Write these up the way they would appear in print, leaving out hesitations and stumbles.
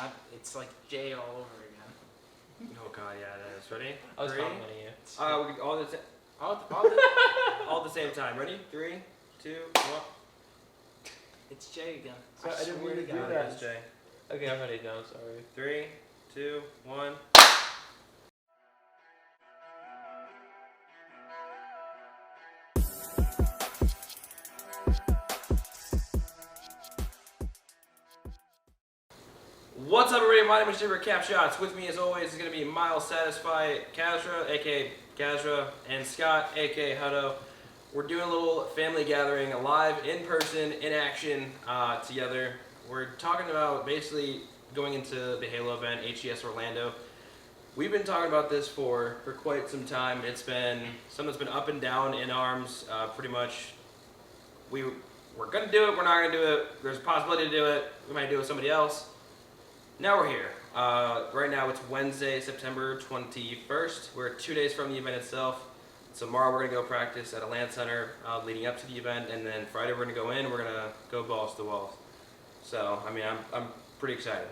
not. It's like J all over again. Oh god, yeah, it is. Ready? I was 3. complimenting you. All at the same time. Ready? 3, 2, 1. It's J again. So I didn't swear mean to to do God. that. It's Jay. Okay, I'm ready now. Sorry. 3, 2, 1. What's up, everybody? My name is Jibber Cap Shots. With me, as always, is going to be Miles Satisfy, Kazra, aka Kazra, and Scott, aka Hutto. We're doing a little family gathering, live, in person, in action, together. We're talking about basically going into the Halo event, HCS Orlando. We've been talking about this for quite some time. It's been something that's been up and down in arms, pretty much. We're going to do it, we're not going to do it. There's a possibility to do it. We might do it with somebody else. Now we're here. Right now it's Wednesday, September 21st. We're 2 days from the event itself. Tomorrow we're going to go practice at a LAN center leading up to the event, and then Friday we're going to go in, we're going to go balls to the walls. So, I mean, I'm pretty excited.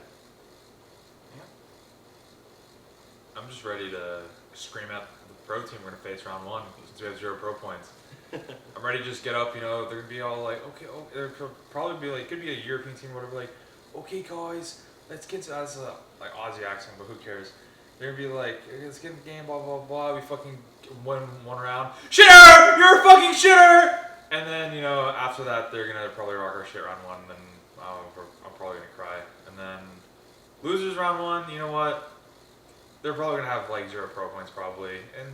I'm just ready to scream at the pro team we're going to face round 1 since we have 0 pro points. I'm ready to just get up, you know, they're going to be all like, okay, oh, they'll probably be like, could be a European team or whatever, like, okay guys, let's get to that. It's like Aussie accent, but who cares? They're gonna be like, let's get in the game, blah blah blah. We fucking win one round. Shitter! You're a fucking shitter! And then, you know, after that, they're gonna probably rock our shit round 1, and then I'm probably gonna cry. And then losers round 1, you know what? They're probably gonna have like 0 pro points probably, and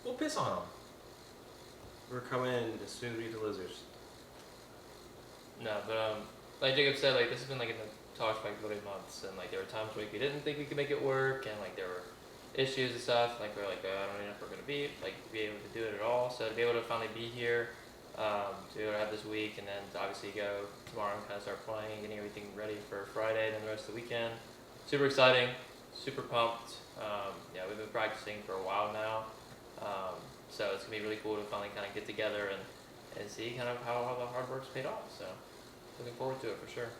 we'll piss on them. We're coming in as soon as we get the losers. No, but like Jacob said, like this has been like in the talks for like really months, and like there were times where we didn't think we could make it work, and like there were issues and stuff. Like we're like, I don't even know if we're gonna be able to do it at all. So to be able to finally be here, to be able to have this week, and then to obviously go tomorrow and kind of start playing, getting everything ready for Friday and then the rest of the weekend. Super exciting, super pumped. Yeah, we've been practicing for a while now, so it's gonna be really cool to finally kind of get together and see kind of how the hard work's paid off. So looking forward to it for sure.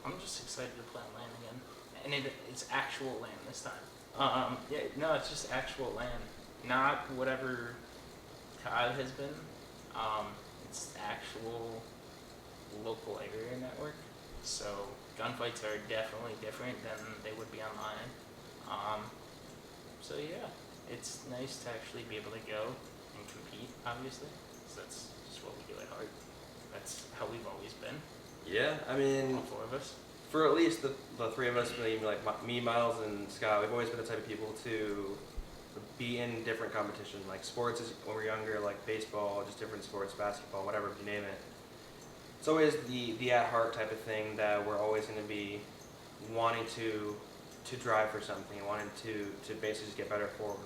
I'm just excited to play on LAN again, and it's actual LAN this time. Yeah, no, it's just actual LAN, not whatever COD has been. It's actual local area network. So gunfights are definitely different than they would be online. So yeah, it's nice to actually be able to go and compete, obviously, because that's just what we do at heart. That's how we've always been. Yeah, I mean, All 4 of us. for at least the 3 of us, maybe like me, Miles, and Scott, we've always been the type of people to be in different competition, like sports when we're younger, like baseball, just different sports, basketball, whatever, you name it. It's always the at heart type of thing that we're always going to be wanting to drive for something, wanting to basically just get better for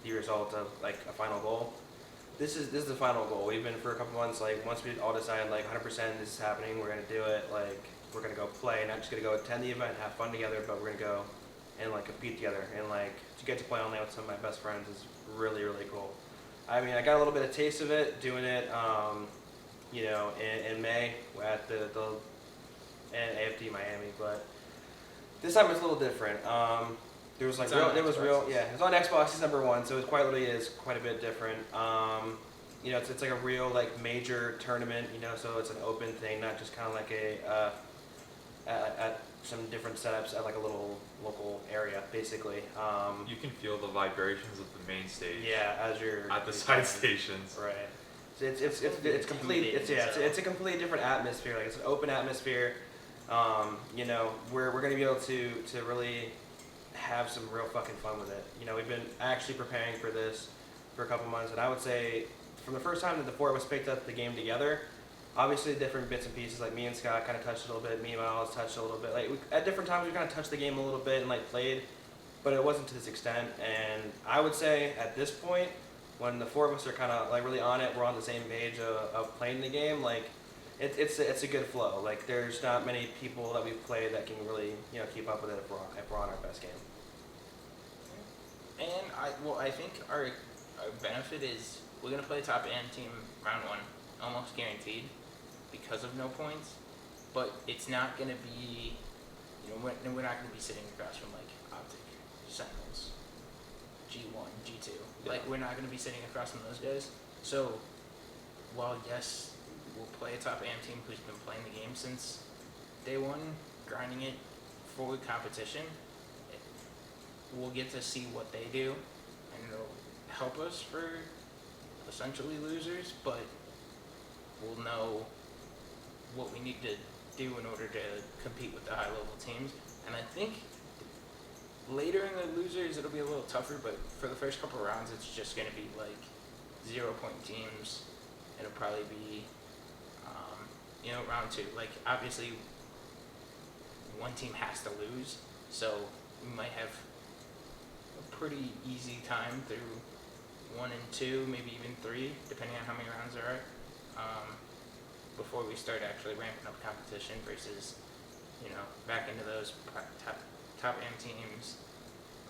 the result of like a final goal. This is the final goal. We've been for a couple months, like once we all decided like 100% this is happening, we're gonna do it. Like we're gonna go play, not just gonna go attend the event, have fun together, but we're gonna go and like compete together. And like to get to play online with some of my best friends is really really cool. I mean, I got a little bit of taste of it doing it, you know, in May at the AFD Miami, but this time it's a little different. There was like it was on Xbox. It's #1, so it quite literally is quite a bit different. You know, it's like a real like major tournament. You know, so it's an open thing, not just kind of like at some different setups at like a little local area, basically. You can feel the vibrations of the main stage. Yeah, as you're at the side stations. Right. So it's complete. It's a completely different atmosphere. Like it's an open atmosphere. You know, we're gonna be able to really have some real fucking fun with it. You know, we've been actually preparing for this for a couple months, and I would say from the first time that the 4 of us picked up the game together, obviously different bits and pieces, like me and Scott kind of touched a little bit, me and Miles touched a little bit. Like at different times we kind of touched the game a little bit and like played, but it wasn't to this extent. And I would say at this point, when the 4 of us are kind of like really on it, we're on the same page of playing the game, like it's a good flow. Like there's not many people that we've played that can really, you know, keep up with it if we're on our best game. And I think our benefit is we're gonna play top end team round 1, almost guaranteed, because of no points. but it's not gonna be, we're not gonna be sitting across from like Optic, Sentinels, G1, G2. Like we're not gonna be sitting across from those guys. So while yes, we'll play a top AM team who's been playing the game since day one, grinding it for competition, we'll get to see what they do, and it'll help us for essentially losers, but we'll know what we need to do in order to compete with the high level teams. And I think later in the losers it'll be a little tougher, but for the first couple rounds it's just going to be like 0-point teams. It'll probably be round two. Like obviously one team has to lose, so we might have a pretty easy time through 1 and 2, maybe even 3, depending on how many rounds there are, before we start actually ramping up competition versus, back into those top M teams,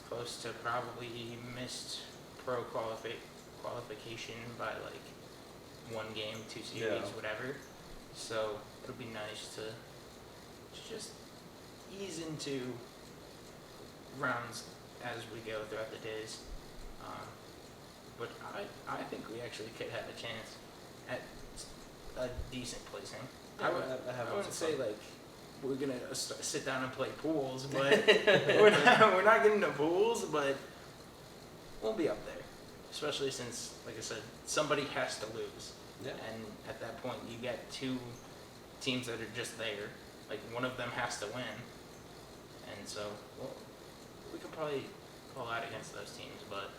close to probably missed pro qualification by like 1 game, 2 series, whatever. So it'll be nice to just ease into rounds as we go throughout the days. But I think we actually could have a chance at a decent placing. I wouldn't say like we're gonna sit down and play pools, but we're not getting to pools, but we'll be up there. Especially since, like I said, somebody has to lose. Yeah. And at that point, you get 2 teams that are just there. Like one of them has to win, and so we could probably pull out against those teams, but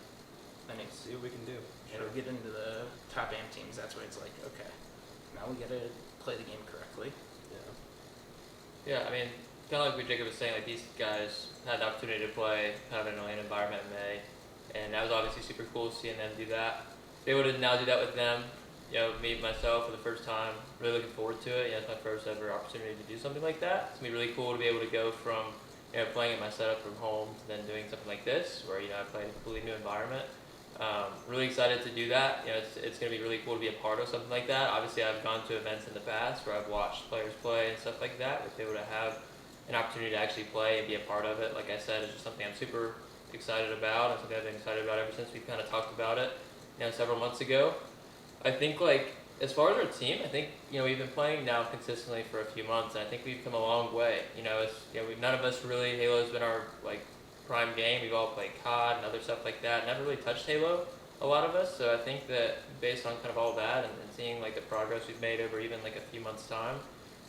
then See what we can do. it'll get into the top AM teams. That's where it's like, okay, now we gotta play the game correctly. Yeah, I mean, kind of like what Jacob was saying, like these guys had the opportunity to play kind of in an environment in May, and that was obviously super cool seeing them do that. Be able to now do that with them, meet myself for the first time, really looking forward to it. It's my first ever opportunity to do something like that. It's gonna be really cool to be able to go from playing in my setup from home to then doing something like this, where I play in a completely new environment. Really excited to do that. It's going to be really cool to be a part of something like that. Obviously, I've gone to events in the past where I've watched players play and stuff like that. But to be able to have an opportunity to actually play and be a part of it, like I said, is just something I'm super excited about. And something I've been excited about ever since we kind of talked about it, several months ago. I think as far as our team, I think we've been playing now consistently for a few months, and I think we've come a long way. None of us really, Halo's been our prime game. We've all played COD and other stuff like that. Never really touched Halo, a lot of us. So I think that based on kind of all that and seeing the progress we've made over even a few months' time,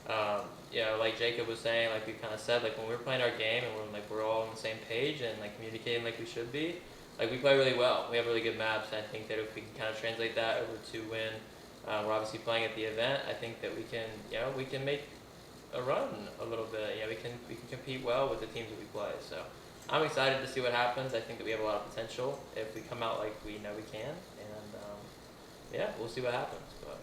like Jacob was saying, we kind of said, when we're playing our game and we're all on the same page and communicating like we should be, we play really well. We have really good maps, and I think that if we can kind of translate that over to when we're obviously playing at the event, I think that we can make a run a little bit. We can compete well with the teams that we play. So I'm excited to see what happens. I think that we have a lot of potential if we come out like we know we can, and we'll see what happens. But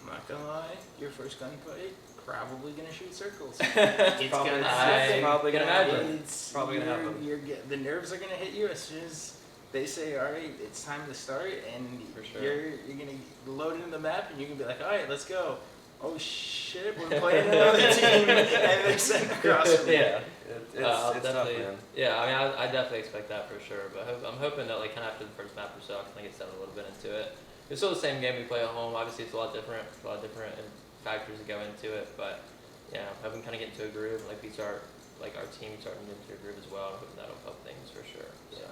I'm not gonna lie, your first gunfight probably gonna shoot circles. It's probably gonna happen. It's probably gonna happen. The nerves are gonna hit you as soon as they say, "All right, it's time to start," and For sure. you're gonna load into the map, and you're gonna be like, "All right, let's go." Oh shit, we're playing another team, and they're sitting across from me. It's tough, man. Yeah, I mean, I definitely expect that for sure. But I'm hoping that kind of after the first map or so, I can get settled a little bit into it. It's still the same game we play at home. Obviously, it's a lot different factors that go into it. But I'm hoping kind of get into a groove. We start, our team starting to get into a groove as well. I'm hoping that'll help things for sure. So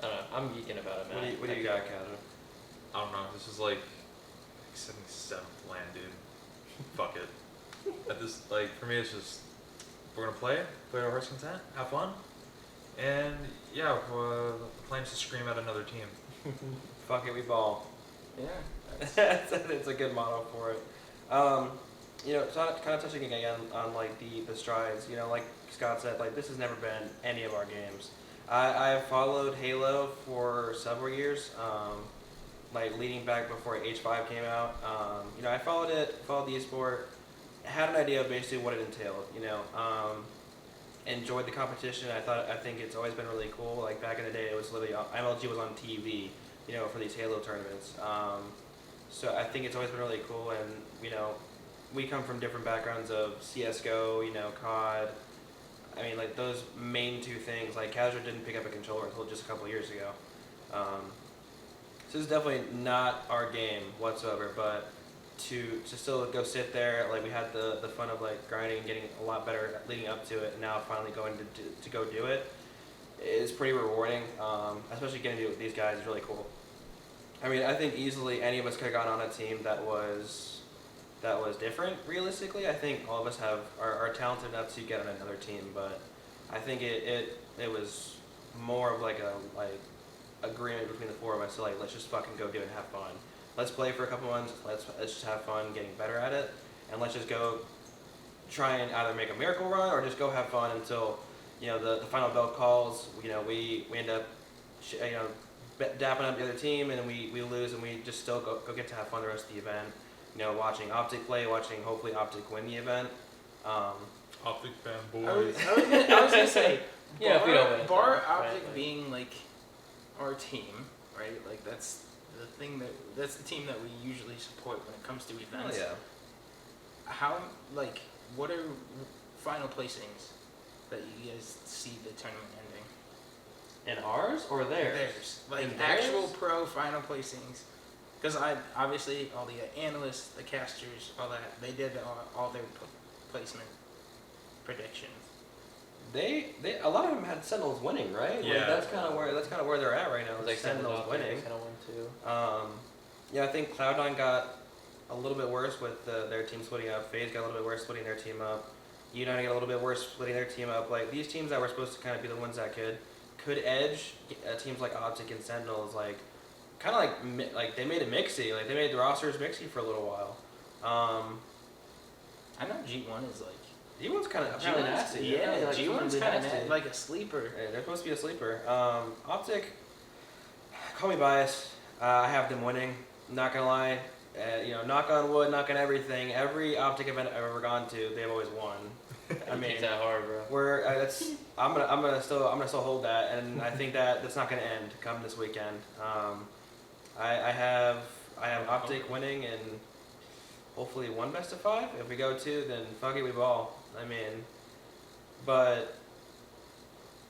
I don't know. I'm geeking about it, man. What do you got, Kaja? I don't know. This is 77th land, dude. Fuck it. At this, for me, it's just we're gonna play to our heart's content, have fun, and the plan's to scream at another team. Fuck it, we ball. Yeah. It's a good motto for it. So kind of touching again on the strides. Like Scott said, this has never been any of our games. I've followed Halo for several years. Leading back before H5 came out. I followed the esport, had an idea of basically what it entailed. Enjoyed the competition. I think it's always been really cool. Back in the day, it was literally MLG was on TV, for these Halo tournaments. So I think it's always been really cool, and we come from different backgrounds of CS:GO, COD. I mean, like those main two things. Like Casual didn't pick up a controller until just a couple years ago. So it's definitely not our game whatsoever. But to still go sit there, like we had the fun of like grinding and getting a lot better leading up to it, and now finally going to go do it is pretty rewarding. Especially getting to do it with these guys is really cool. I mean, I think easily any of us could have gone on a team that was different. Realistically, I think all of us are talented enough to get on another team, but I think it was more of like a agreement between the four of us. So like, let's just fucking go do it and have fun. Let's play for a couple months. Let's just have fun getting better at it, and let's just go try and either make a miracle run or just go have fun until the final bell calls. We end up dapping up the other team, and we lose, and we just still go get to have fun the rest of the event. Watching Optic play, watching hopefully Optic win the event. Optic fan I boys. was gonna say, Yeah, if we don't win it, bar then, Optic right, being like our team, right? Like that's the team that we usually support when it comes to Oh events. yeah. What are final placings that you guys see the tournament ending? In ours or theirs? Theirs, like In actual theirs? pro final placings. Because obviously all the analysts, the casters, all that, they did all their placement predictions. A lot of them had Sentinels winning, right? Like, Yeah. that's kind of where they're at right now. It's like Sentinels winning. Kind of win too. Yeah, I think Cloud9 got a little bit worse with their team splitting up. FaZe got a little bit worse splitting their team up. U9 got a little bit worse splitting their team up. Like these teams that were supposed to kind of be the ones that could edge teams like Optic and Sentinels, like kind of like they made it mixy. Like they made the rosters mixy for a little while. I know G1 is like. G1's kind of G1's nasty. Yeah, like, G1's really kind nasty. of like a sleeper. Yeah, they're supposed to be a sleeper. Optic, call me biased. I have them winning. Not gonna lie. Knock on wood, knock on everything. Every Optic event I've ever gone to, they've always won. I mean, It's that hard, bro. I'm gonna still hold that, and I think that's not gonna end come this weekend. I have Optic winning and hopefully one best of 5. If we go 2, then fuck it, we ball. I mean, but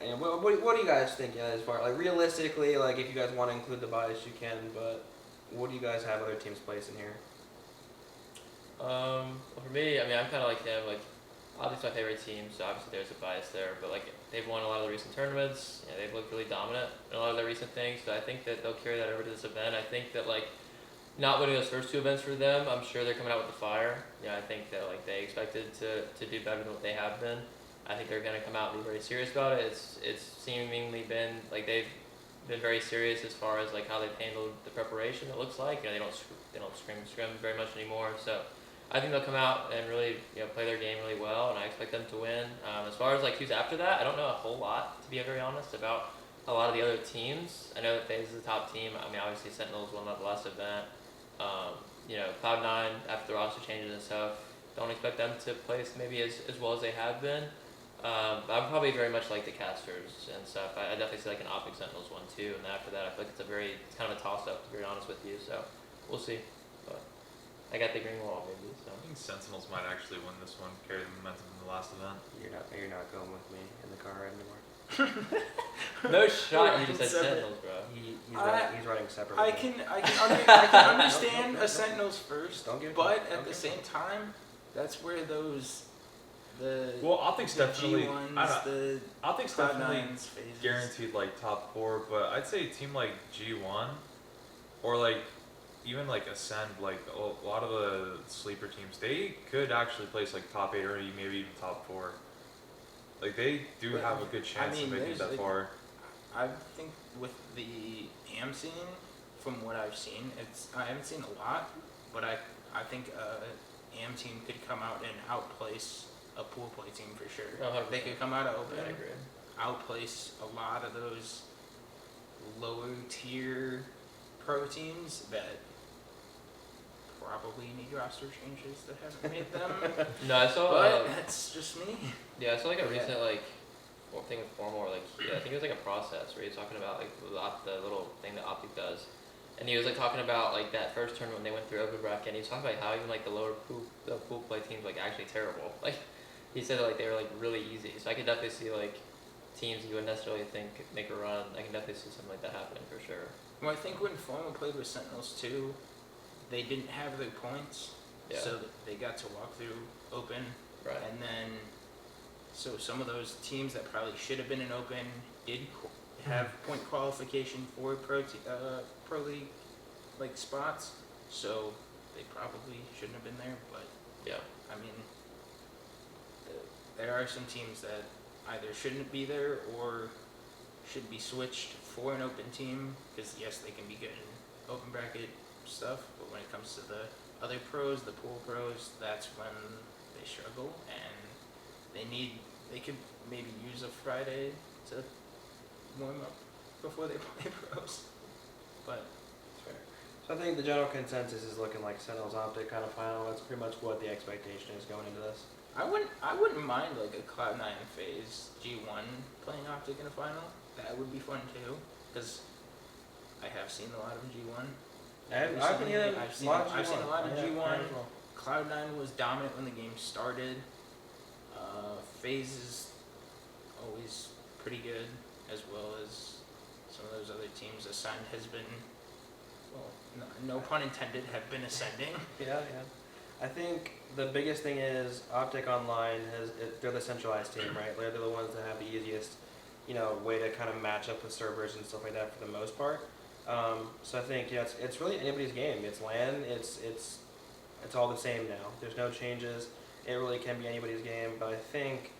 and what do you guys think as far like realistically, like if you guys want to include the bias, you can, but what do you guys have other teams placing here? Well, for me, I mean, I'm kind of like him. Like, obviously my favorite team, so obviously there's a bias there. But like, they've won a lot of the recent tournaments. They've looked really dominant in a lot of their recent things. So I think that they'll carry that over to this event. I think that like, not winning those first 2 events for them, I'm sure they're coming out with the fire. I think that like they expected to do better than what they have been. I think they're gonna come out and be very serious about it. It's seemingly been like they've been very serious as far as like how they've handled the preparation. It looks like they don't scrim very much anymore. So I think they'll come out and really play their game really well, and I expect them to win. As far as like who's after that, I don't know a whole lot, to be very honest, about a lot of the other teams. I know that FaZe is the top team. I mean, obviously Sentinels won that last event. Cloud9 after the roster changes and stuff, don't expect them to place maybe as well as they have been. I'm probably very much like the casters and stuff. I definitely see like an Optic Sentinels one too, and after that I feel like it's kind of a toss up, to be honest with you. So we'll see. But I got the green wall maybe. So I think Sentinels might actually win this one, carry the momentum from the last event. You're not going with me in the car anymore. no shot. You just said Separate. Sentinels, bro. He's running separately. I can understand a Sentinels first, Don't give it but to him. at the same time, that's where the Well, Optic's the definitely. G1s, the Optic's definitely Cloud9s, phases. guaranteed like top 4, but I'd say a team like G1 or like even like Ascend, like a lot of the sleeper teams, they could actually place like top 8 or maybe even top 4. Like they do But, have a good chance of making it that far. I think with the AM scene, from what I've seen, I haven't seen a lot, but I think AM team could come out and outplace a pool play team for sure. 100%. They could come out of open, I agree. outplace a lot of those lower tier pro teams that probably need roster changes that haven't made them. No, I saw. But that's just me. Yeah, I saw like a Yeah. recent like thing with Formor, like I think it was like a process where he's talking about like the little thing that Optic does, and he was like talking about like that first tournament when they went through open bracket, and he was talking about how even like the pool play teams like actually terrible. Like he said like they were like really easy. So I could definitely see like teams you wouldn't necessarily think could make a run. I can definitely see something like that happening for sure. Well, I think when Formal played with Sentinels too, they didn't have their points, Yeah. so they got to walk through open, Right. and then so some of those teams that probably should have been in open did have point qualification for pro league like spots, so they probably shouldn't have been there. But Yeah. I mean, there are some teams that either shouldn't be there or should be switched for an open team, because yes, they can be good in open bracket stuff, but when it comes to the other pros, the pool pros, that's when they struggle, and they could maybe use a Friday to warm up before they play pros. But Fair. So I think the general consensus is looking like Sentinels Optic kind of final. That's pretty much what the expectation is going into this. I wouldn't mind like a Cloud9 phase G1 playing Optic in a final. That would be fun too, because I have seen a lot of G1. I've been hearing I've seen G1. a lot of Yeah, G1. I as well. Cloud9 was dominant when the game started. FaZe is always pretty good, as well as some of those other teams. Ascend has been, well, no pun intended, have been ascending. Yeah. I think the biggest thing is Optic Online they're the centralized team, right? They're the ones that have the easiest, way to kind of match up with servers and stuff like that for the most part. So I think it's really anybody's game. It's LAN. It's all the same now. There's no changes. It really can be anybody's game. But I think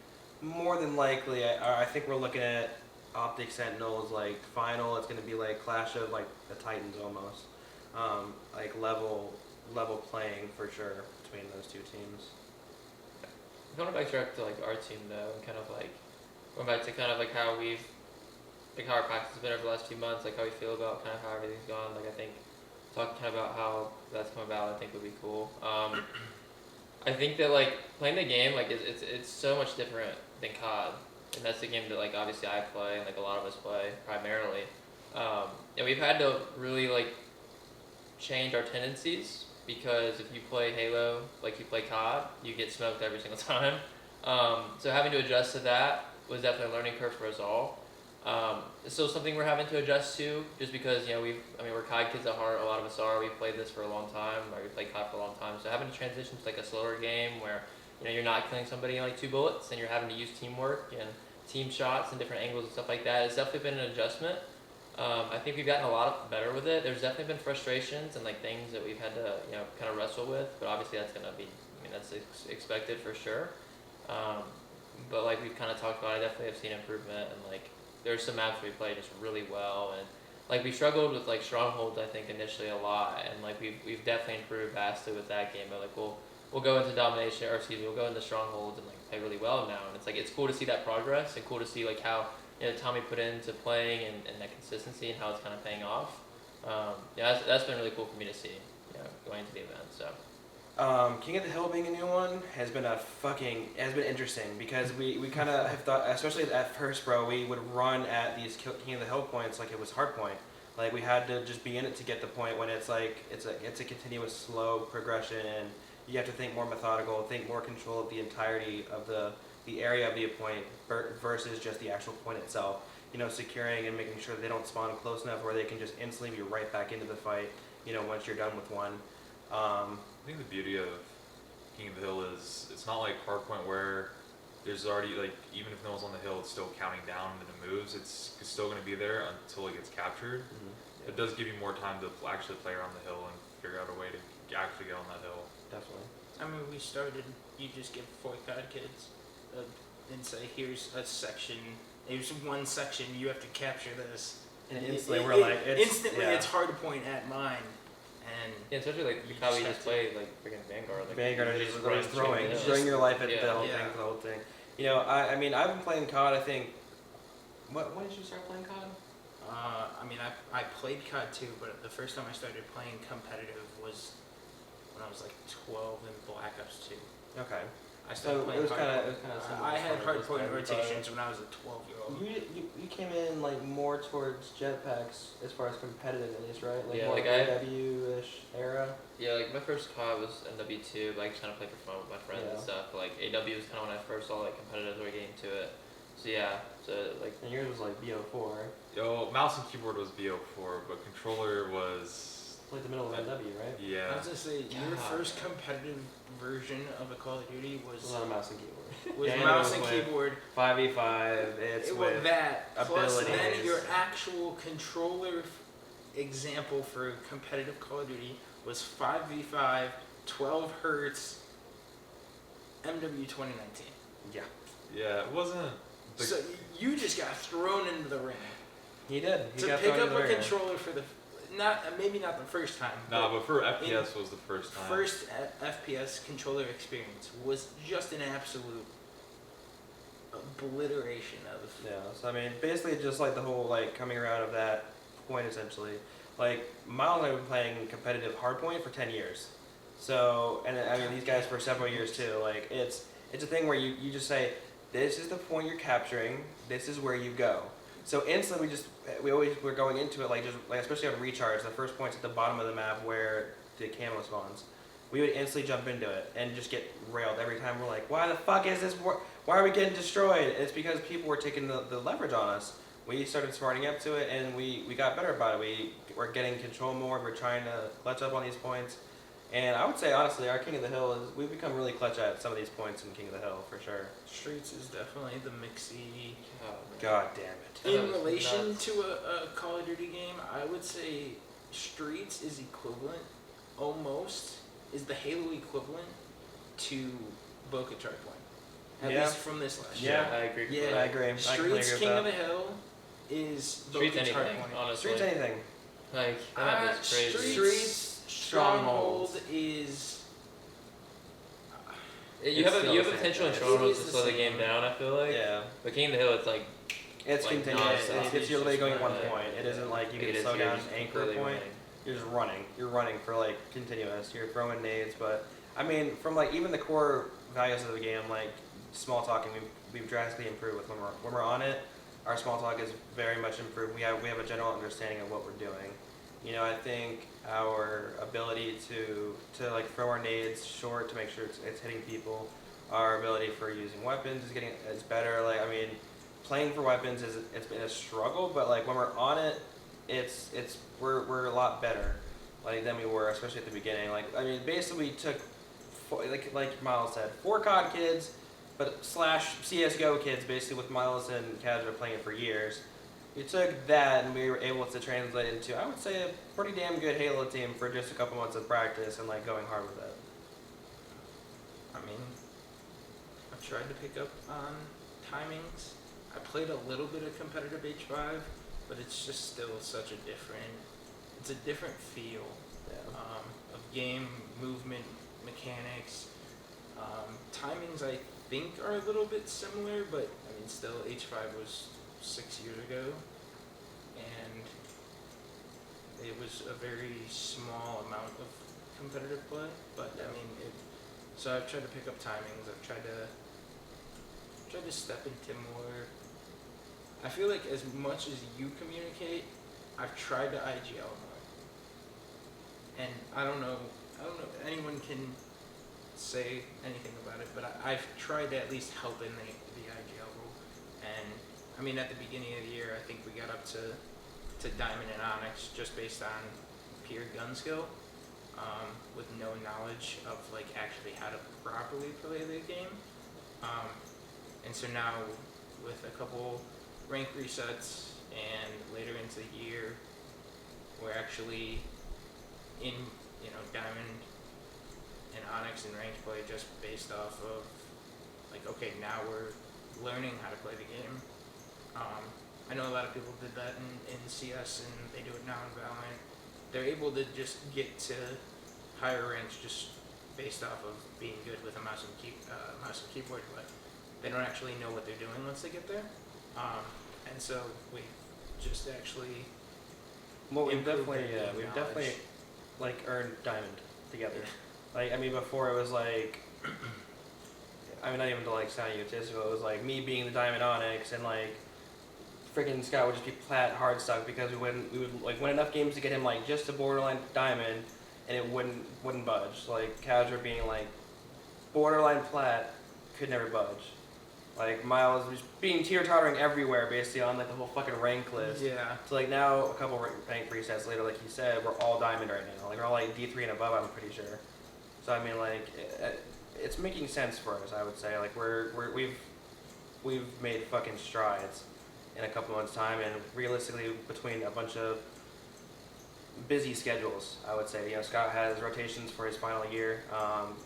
more than likely, I think we're looking at Optic Sentinels like final. It's going to be like clash of like the Titans almost, like level playing for sure between those two teams. I want to backtrack to like our team though, and kind of like going back to kind of like how our practice has been over the last few months, like how we feel about kind of how everything's gone. Like I think talking kind of about how that's come about, I think would be cool. I think that like playing the game, like it's so much different than COD, and that's the game that like obviously I play and like a lot of us play primarily. And we've had to really like change our tendencies, because if you play Halo like you play COD, you get smoked every single time. So having to adjust to that was definitely a learning curve for us all. It's still something we're having to adjust to, just because we're COD kids at heart. A lot of us are. We've played this for a long time, or we played COD for a long time. So having to transition to like a slower game where you're not killing somebody in like 2 bullets, and you're having to use teamwork and team shots and different angles and stuff like that, it's definitely been an adjustment. I think we've gotten a lot better with it. There's definitely been frustrations and like things that we've had to kind of wrestle with, but obviously that's gonna be that's expected for sure. But like we've kind of talked about, I definitely have seen improvement, and like there's some maps we play just really well, and like we struggled with like strongholds I think initially a lot, and like we've definitely improved vastly with that game. But like we'll go into domination, or excuse me, we'll go into strongholds and like play really well now, and it's cool to see that progress, and cool to see like how Tommy put into playing and that consistency and how it's kind of paying off. That's been really cool for me to see, going into the event. So. King of the Hill being a new one has been interesting, because we kind of have thought, especially at first, bro, we would run at these King of the Hill points like it was hard point. Like we had to just be in it to get the point, when it's like it's a continuous slow progression, and you have to think more methodical, think more control of the entirety of the area of the point versus just the actual point itself. Securing and making sure they don't spawn close enough where they can just instantly be right back into the fight, once you're done with one. I think the beauty of King of the Hill is it's not like Hardpoint where there's already like, even if no one's on the hill, it's still counting down and it moves. It's still going to be there until it gets captured. Mm-hmm. It does give you more time to actually play around the hill and figure out a way to actually get on that hill. Definitely. I mean, we started, you just give 4 COD kids and say, here's a section, there's one section, you have to capture this. And instantly we're like, it's hard to point at mine. And yeah, especially like how we just played like freaking Vanguard. Like, Vanguard are just running throwing straight throwing your life at Yeah. the whole thing. I mean, I've been playing COD. I think. When did you start playing COD? I played COD too, but the first time I started playing competitive was when I was like 12 in Black Ops 2. Okay. I So started it playing was kind hardpoint. of similar. I had as far as hardpoint time, rotations when I was a 12-year-old. You came in like more towards jetpacks as far as competitive at least, right? Like Yeah, more like AW-ish era. Yeah, like my first COD was MW2, but I just kind of played for fun with my friends and Yeah. stuff. But like AW was kind of when I first saw like competitors were getting to it. So yeah, so like And yours was like BO4, right? Yo, mouse and keyboard was BO4, but controller was Like the middle of MW, right? I yeah. was gonna say your God. first competitive version of a Call of Duty It was was not a mouse and keyboard. was Yeah, it mouse was and with keyboard. 5v5, it's It was with that plus then abilities. your actual controller example for competitive Call of Duty was 5v5, 12 hertz, MW 2019. Yeah. Yeah, it wasn't. The, So you just got thrown into the ring He did. He to got pick thrown up in the a ringer. controller for the maybe not the first time. nah, but for FPS was the first time. First FPS controller experience was just an absolute obliteration of. Yeah, so I mean, basically just like the whole like coming around of that point essentially. Like Miles and I have been playing competitive hardpoint for 10 years. So, and I mean these guys for several years too. Like it's a thing where you just say, this is the point you're capturing, this is where you go. So instantly we're going into it like just like especially on recharge, the first point's at the bottom of the map where the camo spawns. We would instantly jump into it and just get railed every time. We're like, why the fuck is this? Why are we getting destroyed? And it's because people were taking the leverage on us. We started smarting up to it, and we got better about it. We were getting control more. We're trying to clutch up on these points. And I would say, honestly, our King of the Hill we've become really clutch at some of these points in King of the Hill, for sure. Streets is definitely the mixy. God damn it. That In was relation nuts. to a Call of Duty game, I would say Streets is equivalent, almost, is the Halo equivalent to Boca Chartpoint. At Yeah. least from this last Yeah. year. I agree. Yeah. I agree. I completely Streets agree King with of the that. Hill is Streets Boca anything, Chartpoint. honestly. Streets anything. Like that map is crazy. Streets Stronghold Stronghold. is. You It's have still you the have same potential in thing. Strongholds It to is slow the the game same. down. I feel like. Yeah. But King of the Hill, it's like It's Like, continuous. nonstop. You're literally going at one Yeah. point. It isn't like you it can is- slow you're down just anchor completely point. running. You're just running. You're running for like continuous. You're throwing nades, but I mean, from like even the core values of the game, like small talking, we've drastically improved with when we're on it. Our small talk is very much improved. We have a general understanding of what we're doing. You know, I think our ability to like throw our nades short to make sure it's hitting people. Our ability for using weapons is better. Like I mean, playing for weapons it's been a struggle, but like when we're on it, we're a lot better like than we were, especially at the beginning. Like I mean, basically we took like Miles said, 4 COD kids, but / CS:GO kids, basically with Miles and Kaz are playing it for years. We took that and we were able to translate it into, I would say, a pretty damn good Halo team for just a couple months of practice and like going hard with it. I mean, I've tried to pick up on timings. I played a little bit of competitive H5, but it's just still such a different feel Yeah. of game movement mechanics. Timings I think are a little bit similar, but I mean still H5 was 6 years ago, and it was a very small amount of competitive play. But I mean, so I've tried to pick up timings. I've tried to step into more. I feel like as much as you communicate, I've tried to IGL more. And I don't know if anyone can say anything about it, but I've tried to at least help in the IGL role. And I mean, at the beginning of the year, I think we got up to Diamond and Onyx just based on pure gun skill, with no knowledge of like actually how to properly play the game. And so now with a couple rank resets and later into the year, we're actually in Diamond and Onyx and ranked play just based off of like, okay, now we're learning how to play the game. I know a lot of people did that in CS and they do it now in Valorant. They're able to just get to higher ranks just based off of being good with a mouse and keyboard, but they don't actually know what they're doing once they get there. And so we just actually Well, we've improve definitely their game we've knowledge. definitely like earned Diamond together. Like I mean, before it was like I mean, not even to like sound egotistical. It was like me being the Diamond Onyx, and like freaking Scott would just be plat hard stuck because we would like win enough games to get him like just a borderline diamond, and it wouldn't budge. Like Kazra being like borderline plat, could never budge. Like Miles was being teeter-tottering everywhere, basically on like the whole fucking rank list. Yeah. So like now, a couple rank resets later, like he said, we're all diamond right now. Like we're all like D3 and above, I'm pretty sure. So I mean, like it's making sense for us, I would say. Like we've made fucking strides in a couple months' time, and realistically, between a bunch of busy schedules, I would say. You know, Scott has rotations for his final year.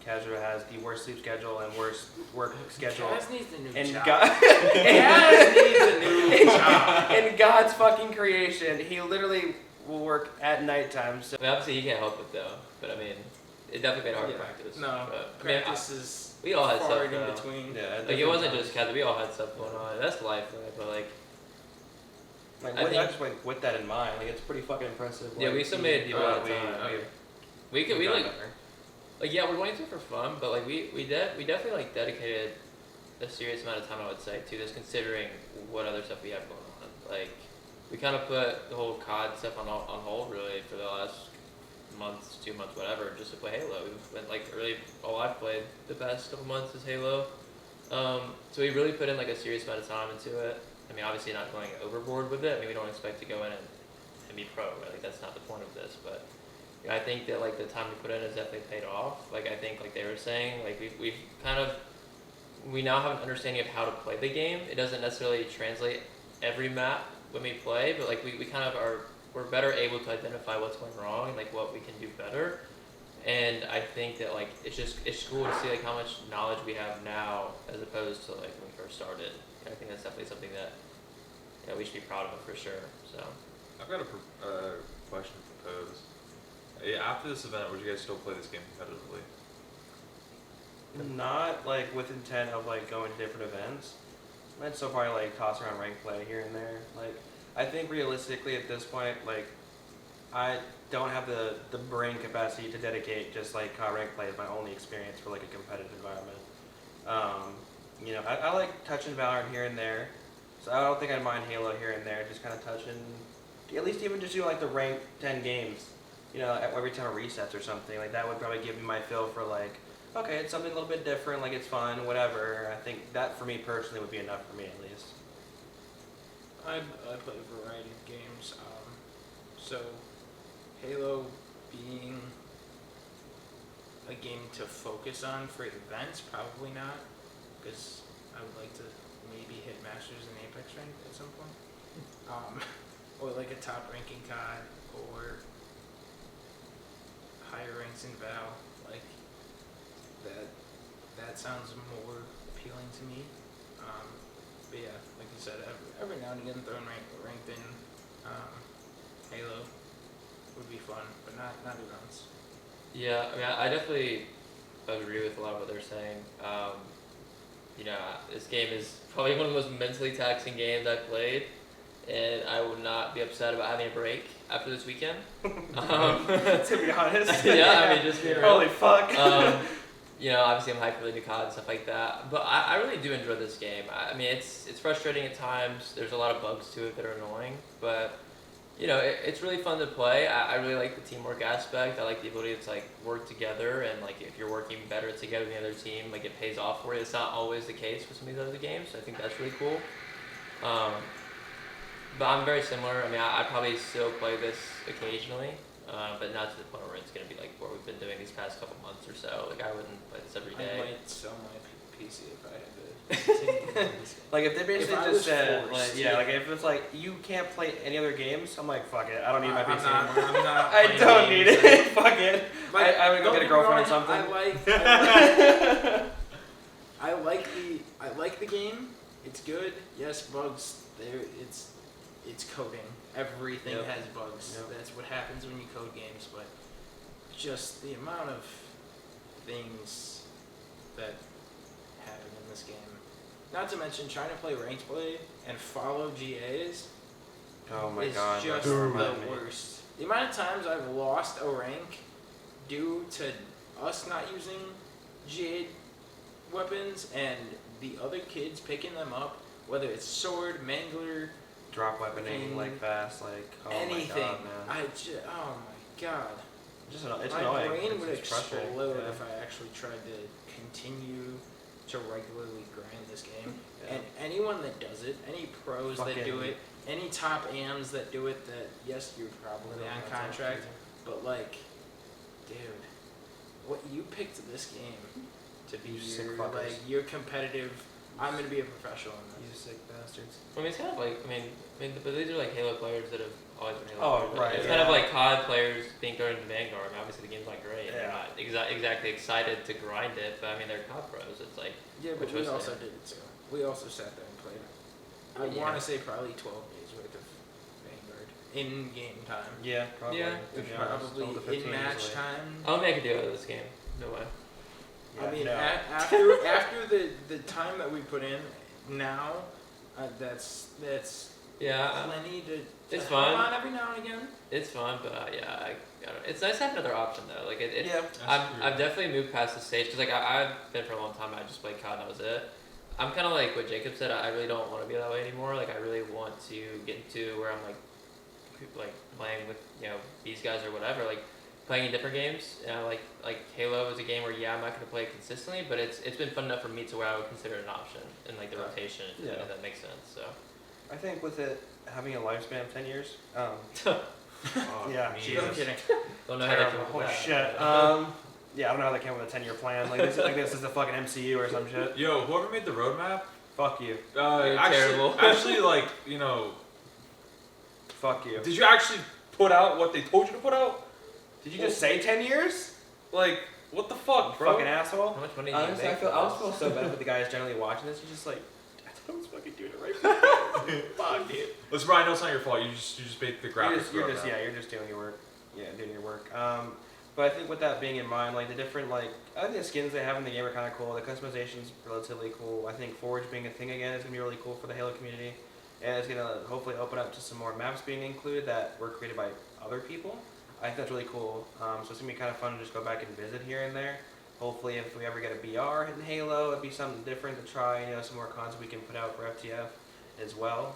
Kazra has the worst sleep schedule and worst work schedule. Kaz needs a new And job. Kaz needs a new job. In God's fucking creation, he literally will work at nighttime. So I mean, obviously he can't help it though, but I mean, it definitely made hard Yeah. practice. No, but, I mean, practice is we all had far stuff in though. between. yeah, Like it wasn't just Kaz, we all had stuff going on. That's life, right? But like, like I with, think- just like with that in mind, like it's pretty fucking impressive. yeah, like, we still made people at the time. We we've like, gotten better. like yeah, we're going to it for fun, but like we definitely like dedicated a serious amount of time, I would say, to this, considering what other stuff we have going on. Like we kind of put the whole COD stuff on hold really for the last months, 2 months, whatever, just to play Halo. We've been like really all I've played the past couple months is Halo. So we really put in like a serious amount of time into it. I mean, obviously not going overboard with it. I mean, we don't expect to go in and be pro, right? Like that's not the point of this, but I think that like the time we put in has definitely paid off. Like I think like they were saying, like we've kind of, we now have an understanding of how to play the game. It doesn't necessarily translate every map when we play, but like we kind of we're better able to identify what's going wrong and like what we can do better. And I think that like it's cool to see like how much knowledge we have now as opposed to like when we first started. I think that's definitely something that we should be proud of for sure. So I've got a question to propose. After this event, would you guys still play this game competitively? Not like with intent of like going to different events. I'd still probably like toss around rank play here and there. Like I think realistically at this point, like I don't have the brain capacity to dedicate just like COD rank play as my only experience for like a competitive environment. You know, I like touching Valorant here and there, so I don't think I'd mind Halo here and there, just kind of touching, at least even just do like the rank 10 games, you know, every time it resets or something. Like that would probably give me my feel for like, okay, it's something a little bit different, like it's fun, whatever. I think that for me personally would be enough for me at least. I play a variety of games. So Halo being a game to focus on for events, probably not, because I would like to maybe hit Masters and Apex rank at some point. Or like a top ranking COD or higher ranks in Val. Like that sounds more appealing to me. But yeah, like you said, every now and again throwing ranked in Halo would be fun, but not events. yeah, I mean I definitely agree with a lot of what they're saying. You know, this game is probably one of the most mentally taxing games I've played, and I would not be upset about having a break after this weekend. To be honest. Yeah, I mean, just being real. Holy fuck. You know, obviously I'm hyped for the new COD and stuff like that, but I really do enjoy this game. I mean, it's frustrating at times. There's a lot of bugs to it that are annoying, but you know, it's really fun to play. I really like the teamwork aspect. I like the ability to like work together, and like if you're working better together than the other team, like it pays off for you. It's not always the case with some of these other games, so I think that's really cool. But I'm very similar. I mean, I probably still play this occasionally, but not to the point where it's going to be like what we've been doing these past couple months or so. Like I wouldn't play this every I day. might sell my PC if I had to continue playing this game. Like if they basically If I just was said, forced, like, yeah, like if it's like you can't play any other games, I'm like, fuck it, I don't need my PC anymore. I'm not I playing don't need games. it. Fuck it. But I would go don't get a me girlfriend or wrong, something. I like the game. It's good. Yes, bugs. There, it's coding. Everything Yep. has bugs. Yep. That's what happens when you code games. But just the amount of things that happen in this game. Not to mention trying to play ranked play and follow GAs Oh my is god. just don't the remind me. worst. The amount of times I've lost a rank due to us not using GA weapons and the other kids picking them up, whether it's sword, mangler, Drop weaponing like fast, like oh anything. my god, man. Oh my god. It's My annoying. brain would It's frustrating. explode Yeah. if I actually tried to continue to regularly grind this game. Yeah. And anyone that does it, any pros that do Fucking- it, any top AMs that do it, that yes, you're probably on contract, but like, dude, what you picked this game to be You sick your fuckers. like your competitive. I'm gonna be a professional in You this. sick bastards. I mean, it's kind of like, but these are like Halo players that have always been Halo Oh, players. right, It's kind of yeah. like COD players being thrown into Vanguard. I mean, obviously the game's not great. And Yeah. they're not exactly excited to grind it, but I mean, they're COD pros. It's like, Yeah, but Which we was also there. did it too. We also sat there and played it. I Yeah. want to say probably 12 days worth of Vanguard in game time. Yeah, probably. Yeah. To be honest, 12 to Probably 15 in match easily. time. I don't think I could do it with this game. No way. Yeah, I mean, no. after the time that we put in, now that's Yeah, plenty to it's have fun. on every now and again. it's fun, but yeah, I don't know. It's nice to have another option though. Like it Yeah. I've definitely moved past the stage because like I've been for a long time. I just played COD and that was it. I'm kind of like what Jacob said. I really don't want to be that way anymore. Like I really want to get into where I'm like playing with these guys or whatever. Like playing in different games. Like Halo is a game where I'm not going to play it consistently, but it's been fun enough for me to where I would consider it an option in like the rotation. Yeah. If that makes sense. So. I think with it having a lifespan of 10 years, Oh, yeah, me Jesus. I'm kidding. Don't know how that terrible. came Holy about, shit. but- Yeah, I don't know how they came up with a 10-year plan. Like this is the fucking MCU or some shit. Yo, whoever made the roadmap, Fuck you. You're actually, terrible. actually, like, Fuck you. did you actually put out what they told you to put out? Did you just say 10 years? Like, what the fuck, bro? Fucking asshole. How much money do you Honestly, make? I from feel this? so bad for the guys generally watching this. You're just like, I thought I was fucking doing it right. Fuck, dude. Listen, Brian, no, it's not your fault. You just made the graphics. You're roadmap. just doing your work. Yeah, doing your work. But I think with that being in mind, like the different I think the skins they have in the game are kind of cool. The customization's relatively cool. I think Forge being a thing again is gonna be really cool for the Halo community, and it's gonna hopefully open up to some more maps being included that were created by other people. I think that's really cool. So it's gonna be kind of fun to just go back and visit here and there. Hopefully, if we ever get a BR in Halo, it'd be something different to try. Some more content we can put out for FTF as well.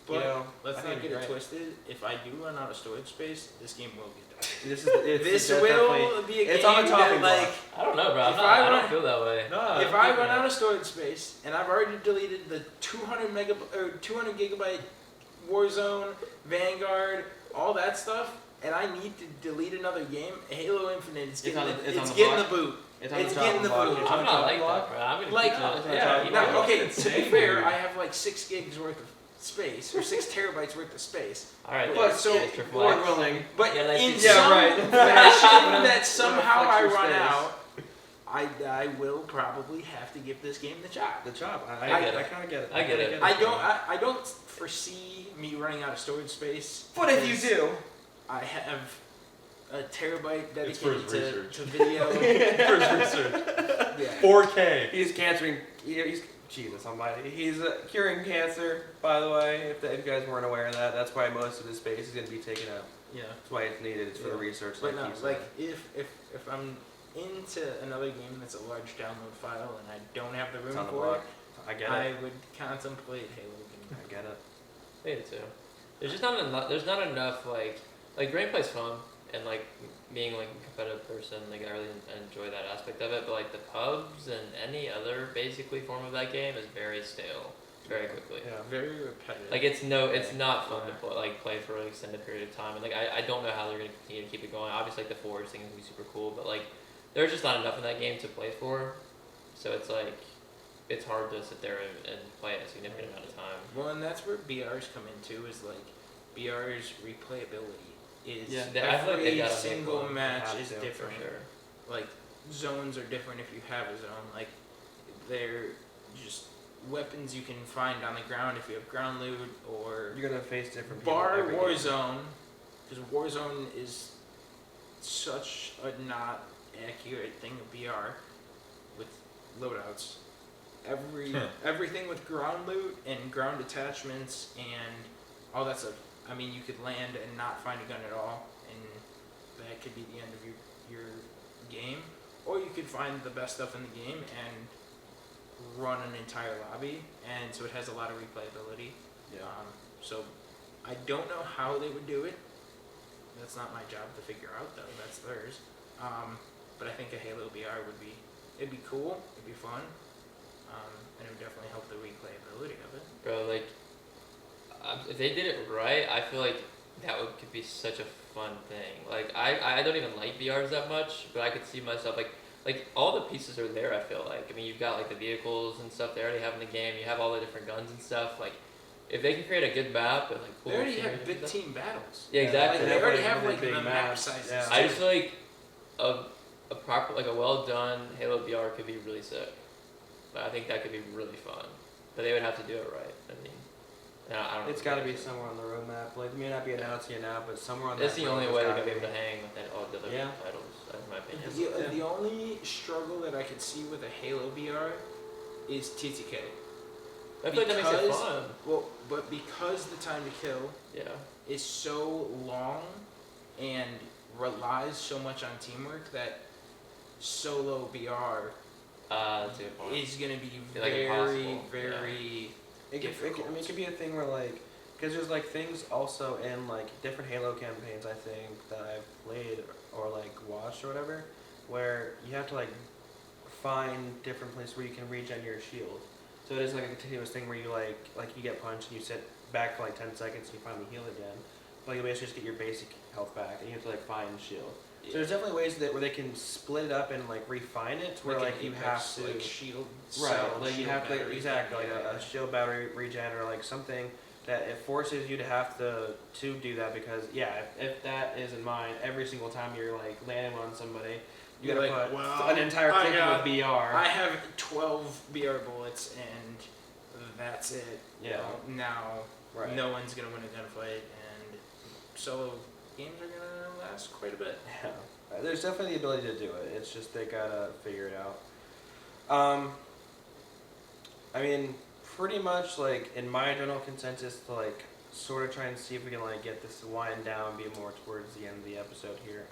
But let's I think not it'd be get it great. twisted. If I do run out of storage space, this game will get done. This This will be a game it's on the chopping that, block. I don't know, bro. If I I run- don't feel that way. No, if I run out of storage space and I've already deleted the 200 gigabyte Warzone, Vanguard, all that stuff, and I need to delete another game, Halo Infinite is getting It's on getting the the boot. It's It's getting the boot. It's on I'm the not chopping like block. that, bro. I'm gonna Like, keep it's on it. the chopping Yeah, Now, okay, to be insane, fair, dude. I have like 6 gigs worth of space, or 6 terabytes worth of space. All right, But there. so- Mr. Lord Flex. willing. But Yeah, that's in it. Yeah, some right. fashion that somehow flex I your run space. out, I will probably have to give this game the chop. The chop. I get it. I kind of get it. I get it. I don't foresee me running out of storage space. But if you because do, I have a terabyte It's for dedicated his to, research. to video. First research. Yeah. 4K. he's cancering. He's Jesus Almighty. He's curing cancer. By the way, if you guys weren't aware of that, that's why most of his space is going to be taken out. Yeah. That's why it's needed. It's for the Yeah. research. But no, he said. like if I'm into another game that's a large download file and I don't have the It's room on the for block. it, I get I it. would contemplate Halo getting I get it. Me too. There's just not enough. There's not enough like gameplay's fun and like being like a competitive person. Like I really enjoy that aspect of it. But like the pubs and any other basically form of that game is very stale, very quickly. Yeah. very repetitive. Like it's not fun to play for an extended period of time. And like I don't know how they're gonna continue to keep it going. Obviously like the Forge thing is gonna be super cool, but like there's just not enough in that game to play for. So it's like it's hard to sit there and play a significant amount of time. Well, and that's where BRs come into, is like BR's replayability is Yeah, I feel like they every gotta make single one. match Have is to, for different. Sure. Like zones are different if you have a zone. Like they're just weapons you can find on the ground if you have ground loot, or You're gonna face different people. bar every game. Warzone, because Warzone is such a not accurate thing of BR with loadouts. Everything with ground loot and ground attachments and all that stuff. I mean, you could land and not find a gun at all, and that could be the end of your game. or you could find the best stuff in the game and run an entire lobby, and so it has a lot of replayability. Yeah. So I don't know how they would do it. That's not my job to figure out, though. That's theirs. But I think a Halo VR it'd be cool, it'd be fun, and it would definitely help the replayability of it. Bro, like, if they did it right, I feel like that could be such a fun thing. Like, I don't even like VRs that much, but I could see myself, like all the pieces are there, I feel like. I mean, you've got, like, the vehicles and stuff they already have in the game. You have all the different guns and stuff. Like, if they can create a good map and, like, cool They already scenery have and big stuff- team battles. Yeah, exactly. Like, they already Like, have, really like, big the map maps, sizes. yeah. I just feel like a proper, like, a well done Halo VR could be really sick. But I think that could be really fun. But they would have to do it right. I mean, I don't know. It's got to be somewhere on the roadmap. Like, it may not be announcing it now, but somewhere on That's that the road only there's way they're gotta gonna be able to hang with all the other Yeah. titles, in my opinion. The only struggle that I could see with a Halo VR is TTK. I feel like that makes it Because- fun. Well, but because the time to kill Yeah. is so long and relies so much on teamwork that solo VR That's a good point. is going to be Like very, impossible, very I mean, it could be a thing where, like, because there's, like, things also in, like, different Halo campaigns, I think, that I've played or, like, watched or whatever, where you have to, like, find different places where you can regen your shield. So it is, like, a continuous thing where you, like you get punched and you sit back for, like, 10 seconds and you finally heal again. Like, you basically just get your basic health back and you have to, like, find shield. So there's definitely ways where they can split it up and, like, refine it to where, like, you have to... like shield Right, cell, like you shield have to, battery exactly, thing, like yeah, a shield battery regen or like something that it forces you to have to do that because, yeah, if that is in mind, every single time you're like landing on somebody, you You're gotta like, put well, an entire I clip got- of BR. I have 12 BR bullets and that's it. Yeah. Well, now Right. no one's going to win a gunfight and solo games are going to last quite a bit. Yeah. There's definitely the ability to do it. It's just they gotta figure it out. I mean, pretty much like in my general consensus to like sort of try and see if we can like get this to wind down, be more towards the end of the episode here.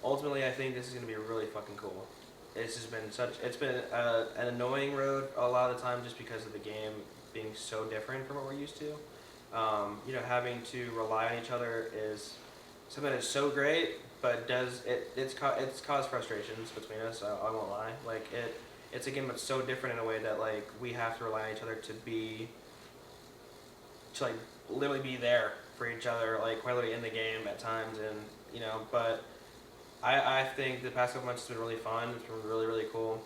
Ultimately, I think this is gonna be really fucking cool. It's just been it's been an annoying road a lot of the time just because of the game being so different from what we're used to. You know, having to rely on each other is something that's so great, but it's caused frustrations between us. I won't lie. Like it's a game that's so different in a way that like we have to rely on each other to like literally be there for each other, like quite literally in the game at times, and you know. But I think the past couple months has been really fun. It's been really really cool.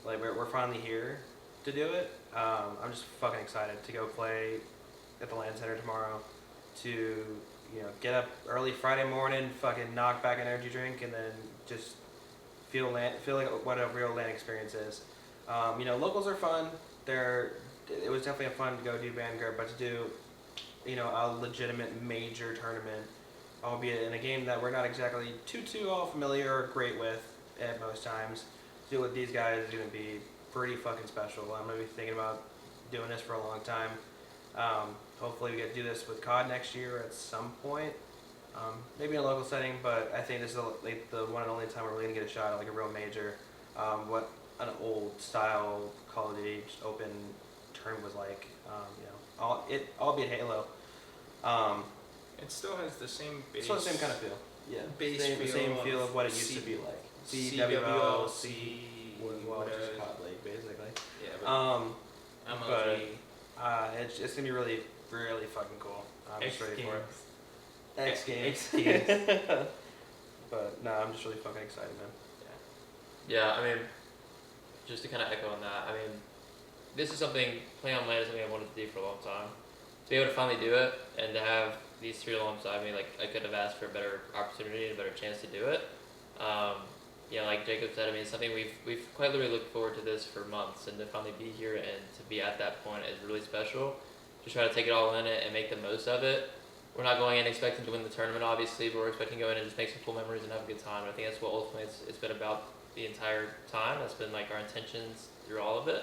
Like we're finally here to do it. I'm just fucking excited to go play at the LAN center tomorrow. To, you know, get up early Friday morning, fucking knock back an energy drink, and then just feel like what a real LAN experience is. You know, locals are fun. It was definitely fun to go do Vanguard, but to do, you know, a legitimate major tournament, albeit in a game that we're not exactly too all familiar or great with at most times, to do it with these guys is going to be pretty fucking special. I'm going to be thinking about doing this for a long time. Hopefully we get to do this with COD next year at some point. Maybe in a local setting, but I think this is like the one and only time we're really going to get a shot at like a real major. What an old style Call of Duty just open tournament was like. You know, albeit Halo. It still has the same base. Still the same kind of feel. Yeah. Base same feel feel of what it used to be like. CWL, well, just COD League basically. Yeah, but But MLG. it's gonna be really really fucking cool. I'm just ready for it. X Games. X Games. But no, I'm just really fucking excited, man. Yeah, I mean, just to kind of echo on that, I mean, this is something, playing on LAN is something I wanted to do for a long time. To be able to finally do it, and to have these three alongside me, like, I could have asked for a better opportunity and a better chance to do it. Yeah, like Jacob said, I mean, it's something we've quite literally looked forward to this for months, and to finally be here and to be at that point is really special. Just try to take it all in it and make the most of it. We're not going in expecting to win the tournament, obviously, but we're expecting to go in and just make some cool memories and have a good time. And I think that's what ultimately it's been about the entire time. That's been like our intentions through all of it.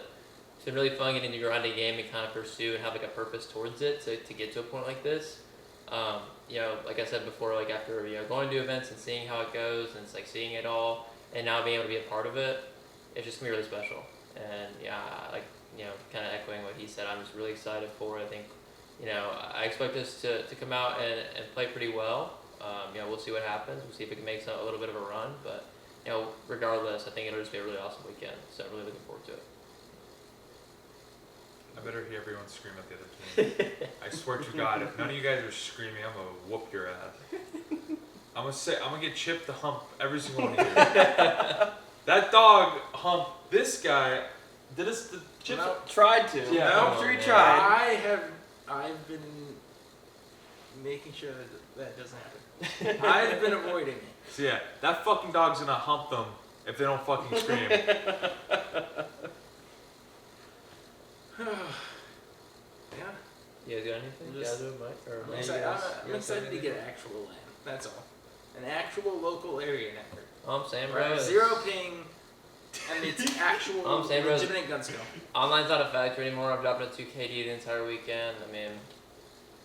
It's been really fun getting to grind a game and kind of pursue and have like a purpose towards it to get to a point like this. You know, like I said before, like after going to events and seeing how it goes, and it's like seeing it all, and now being able to be a part of it, it's just gonna be really special. And yeah, like kind of echoing what he said, I'm just really excited for it. I think I expect us to come out and play pretty well. We'll see what happens. We'll see if it makes a little bit of a run, but regardless, I think it'll just be a really awesome weekend. So I'm really looking forward to it. I better hear everyone scream at the other team. I swear to God, if none of you guys are screaming, I'm gonna whoop your ass. I'm gonna get Chip to hump every single one of you. That dog humped this guy. Did us the Chip? No. Tried to. Yeah. No, Oh, sure he man. tried. I've been making sure that doesn't happen. I've been avoiding it. So yeah, that fucking dog's gonna hump them if they don't fucking scream. Yeah. You guys got anything? Just- Yeah, do it, Mike. Or I'm Yeah, excited, you guys- I'm you guys excited have to get anything? actual land. That's all. An actual local area network. all I'm saying, Where bro, I'm is zero ping and it's actual I'm saying, bro, is- legitimate gun skill. online's not a factor anymore. I'm dropping a 2 KD the entire weekend. I mean,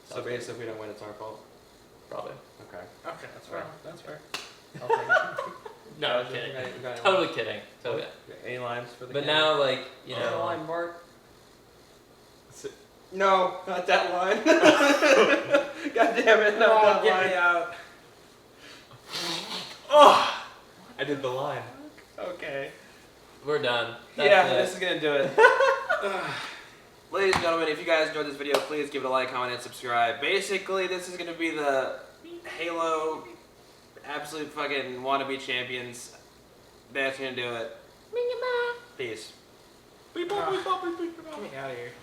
So basically, if we don't win, it's our fault. probably. Okay. Okay. That's fair. That's fair. I'll take it. No, Guys, I'm kidding. you got any Totally kidding. Totally. lines? Any lines for the But game? now, like Any line, Bart? That's it. No, not that line. God damn it, not that get line. me out. Oh, I did the line. Okay. we're done. That's Yeah, it. this is gonna do it. Ladies and gentlemen, if you guys enjoyed this video, please give it a like, comment, and subscribe. Basically, this is gonna be the Halo absolute fucking wannabe champions. That's gonna do it. Peace. Get me out of here.